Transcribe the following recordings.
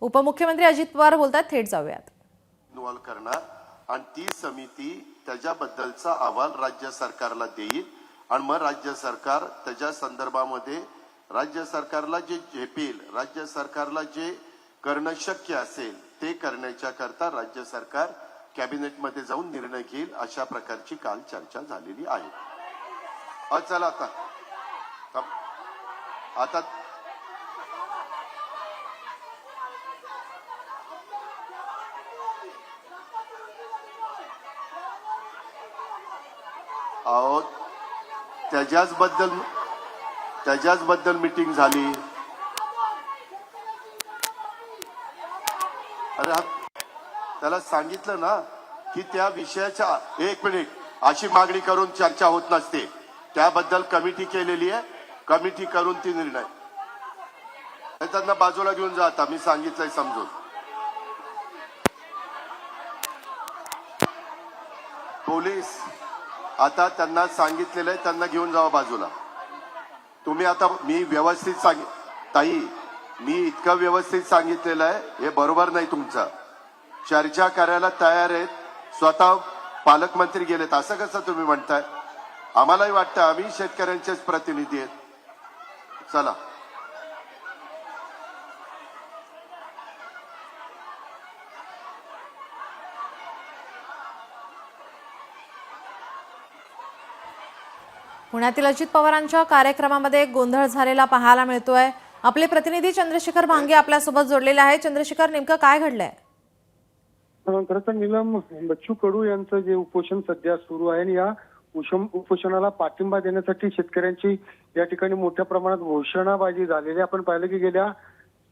उपमुख्यमंत्री अजित पवार बोलतात, थेट जाऊयात. इन्व्हॉल्व करणार आणि ती समिती त्याच्याबद्दलचा अहवाल राज्य सरकारला देईल आणि मग राज्य सरकार त्याच्या संदर्भामध्ये राज्य सरकारला जे झेपेल, राज्य सरकारला जे करणं शक्य असेल ते करण्याच्या करता राज्य सरकार कॅबिनेटमध्ये जाऊन निर्णय घेईल. अशा प्रकारची काल चर्चा झालेली आहे. चला आता अहो त्याच्याच बद्दल मीटिंग झाली. अरे त्याला सांगितलं ना की त्या विषयाच्या एक मिनिट अशी मागणी करून चर्चा होत नसते. त्याबद्दल कमिटी केलेली आहे, कमिटी करून ती निर्णय. त्यांना बाजूला घेऊन जा. आता मी सांगितलंय समजून. पोलीस आता त्यांना सांगितलेलं आहे, त्यांना घेऊन जावा बाजूला. तुम्ही आता मी व्यवस्थित ताई मी इतकं व्यवस्थित सांगितलेलं आहे, हे बरोबर नाही तुमचं. चर्चा करायला तयार आहेत, स्वतः पालकमंत्री गेलेत. असं कसं तुम्ही म्हणताय? आम्हालाही वाटतं आम्ही शेतकऱ्यांचेच प्रतिनिधी आहेत. चला पुण्यातील अजित पवारांच्या कार्यक्रमामध्ये गोंधळ झालेला पाहायला मिळतोय. आपले प्रतिनिधी चंद्रशेखर भांगे आपल्यासोबत जोडलेले आहेत. चंद्रशेखर, नेमकं काय घडलंय? खरं तर नीलम, बच्चू कडू यांचं जे उपोषण सध्या सुरू आहे आणि या उपोषणाला पाठिंबा देण्यासाठी शेतकऱ्यांची या ठिकाणी मोठ्या प्रमाणात घोषणाबाजी झालेली. आपण पाहिलं की गेल्या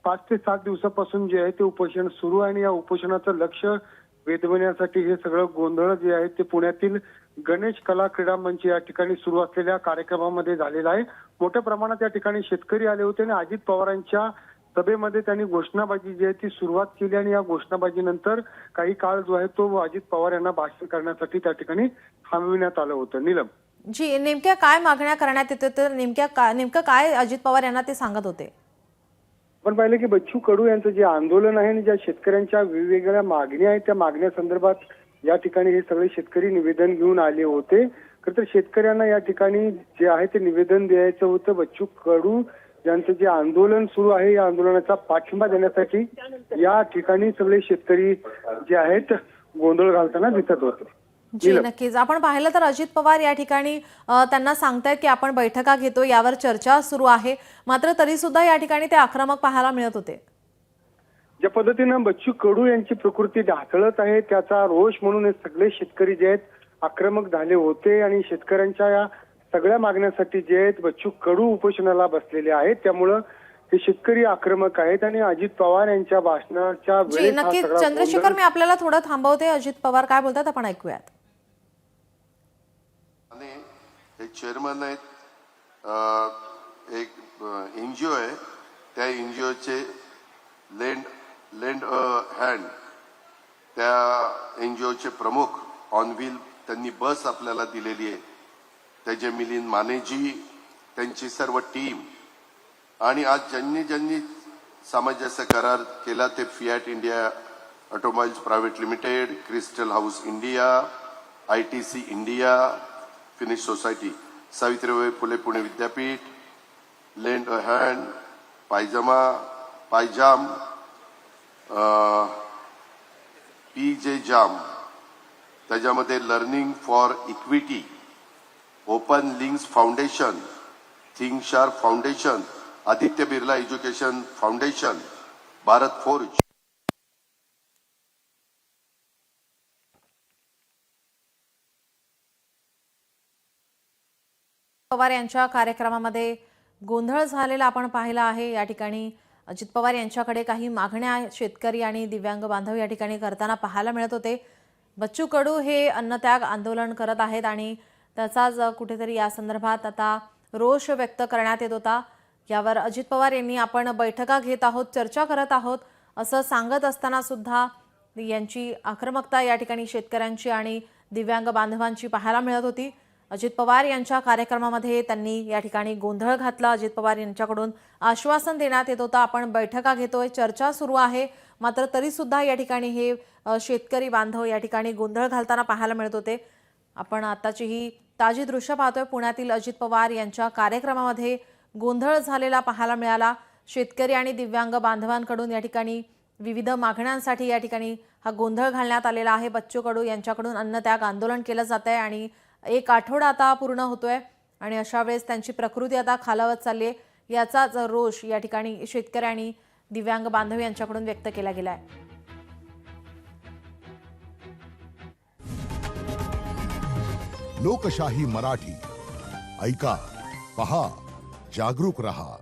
5 ते 7 दिवसापासून जे आहे ते उपोषण सुरू आहे आणि या उपोषणाचं लक्ष वेधवण्यासाठी हे सगळं गोंधळ जे आहे ते पुण्यातील गणेश कला क्रीडा मंच या ठिकाणी सुरू असलेल्या कार्यक्रमामध्ये झालेला आहे. मोठ्या प्रमाणात या ठिकाणी शेतकरी आले होते आणि अजित पवारांच्या सभेमध्ये त्यांनी घोषणाबाजी जी आहे ती सुरुवात केली आणि या घोषणाबाजीनंतर काही काळ जो आहे तो अजित पवार यांना भाषण करण्यासाठी त्या ठिकाणी थांबविण्यात आलं होतं. नीलम जी, नेमक्या काय मागण्या करण्यात येत होत्या? नेमकं काय अजित पवार यांना ते सांगत होते? आपण पाहिलं की बच्चू कडू यांचं जे आंदोलन आहे आणि ज्या शेतकऱ्यांच्या वेगवेगळ्या मागण्या आहेत त्या मागण्या संदर्भात या ठिकाणी हे सगळे शेतकरी निवेदन घेऊन आले होते. खरं तर शेतकऱ्यांना या ठिकाणी जे आहे ते निवेदन द्यायचं होतं. बच्चू कडू यांचं जे आंदोलन सुरू आहे या आंदोलनाचा पाठिंबा देण्यासाठी या ठिकाणी सगळे शेतकरी जे आहेत गोंधळ घालताना दिसत होते. जी नक्कीच. आपण पाहिलं तर अजित पवार या ठिकाणी त्यांना सांगतायत की आपण बैठका घेतो, यावर चर्चा सुरू आहे. मात्र तरी सुद्धा या ठिकाणी ते आक्रमक पाहायला मिळत होते. ज्या पद्धतीनं बच्चू कडू यांची प्रकृती ढासळत आहे त्याचा रोष म्हणून हे सगळे शेतकरी जे आहेत आक्रमक झाले होते आणि शेतकऱ्यांच्या या सगळ्या मागण्यासाठी जे आहेत बच्चू कडू उपोषणाला बसलेले आहेत. त्यामुळं हे शेतकरी आक्रमक आहेत आणि अजित पवार यांच्या भाषणाच्या वेळेस नक्कीच. चंद्रशेखर, मी आपल्याला थोडं थांबवते. अजित पवार काय बोलतात आपण ऐकूयात. हे चेअरमन आहेत, एक एनजीओ आहे, त्या एनजीओचे लेंड हँड त्या एनजीओचे प्रमुख ऑन व्हील त्यांनी बस आपल्याला दिलेली आहे. त्याचे मिलिंद मानेजी, त्यांची सर्व टीम आणि आज ज्यांनी सामंजस्य करार केला ते Fiat India automobiles private limited, crystal house India, ITC India, Finnish society, Savitribai Phule Pune Vidyapeeth, lend hand, पायजाम, PJ जाम, त्याच्यामध्ये learning for equity, open links foundation, think sharp foundation, Aditya Birla education foundation, Bharat forge. Pawar यांच्या कार्यक्रमामध्ये गोंधळ झालेला आपण पाहिला आहे. या ठिकाणी अजित पवार यांच्याकडे काही मागण्या शेतकरी आणि दिव्यांग बांधव या ठिकाणी करताना पाहायला मिळत होते. बच्चू कडू हे अन्नत्याग आंदोलन करत आहेत आणि त्याचाच कुठेतरी या संदर्भात आता रोष व्यक्त करण्यात येत होता. यावर अजित पवार यांनी आपण बैठका घेत आहोत, चर्चा करत आहोत असं सांगत असताना सुद्धा यांची आक्रमकता या ठिकाणी शेतकऱ्यांची आणि दिव्यांग बांधवांची पाहायला मिळत होती. अजित पवार यांच्या कार्यक्रमामध्ये त्यांनी या ठिकाणी गोंधळ घातला। अजित पवार यांच्याकडून आश्वासन देण्यात येत होतं, आपण बैठका घेतोय, चर्चा सुरू आहे, मात्र तरी सुद्धा या ठिकाणी हे शेतकरी बांधव या ठिकाणी गोंधळ घालताना पाहायला मिळत होते। आपण आताची ही ताजी दृश्य पाहतोय। पुण्यातील अजित पवार यांच्या कार्यक्रमामध्ये गोंधळ झालेला पाहायला मिळाला। शेतकरी आणि दिव्यांग बांधवांकडून या ठिकाणी विविध मागण्यांसाठी या ठिकाणी हा गोंधळ घालण्यात आलेला आहे। बच्चू कडू यांच्याकडून अन्नत्याग आंदोलन केलं जात आहे आणि 1 आठवडा आता पूर्ण होतोय आणि अशा वेळेस त्यांची प्रकृती आता खालावत चालली आहे। याचाच रोष या ठिकाणी शेतकरी आणि दिव्यांग बांधव यांच्याकडून व्यक्त केला गेला आहे। लोकशाही मराठी ऐका, पहा, जागरूक रहा।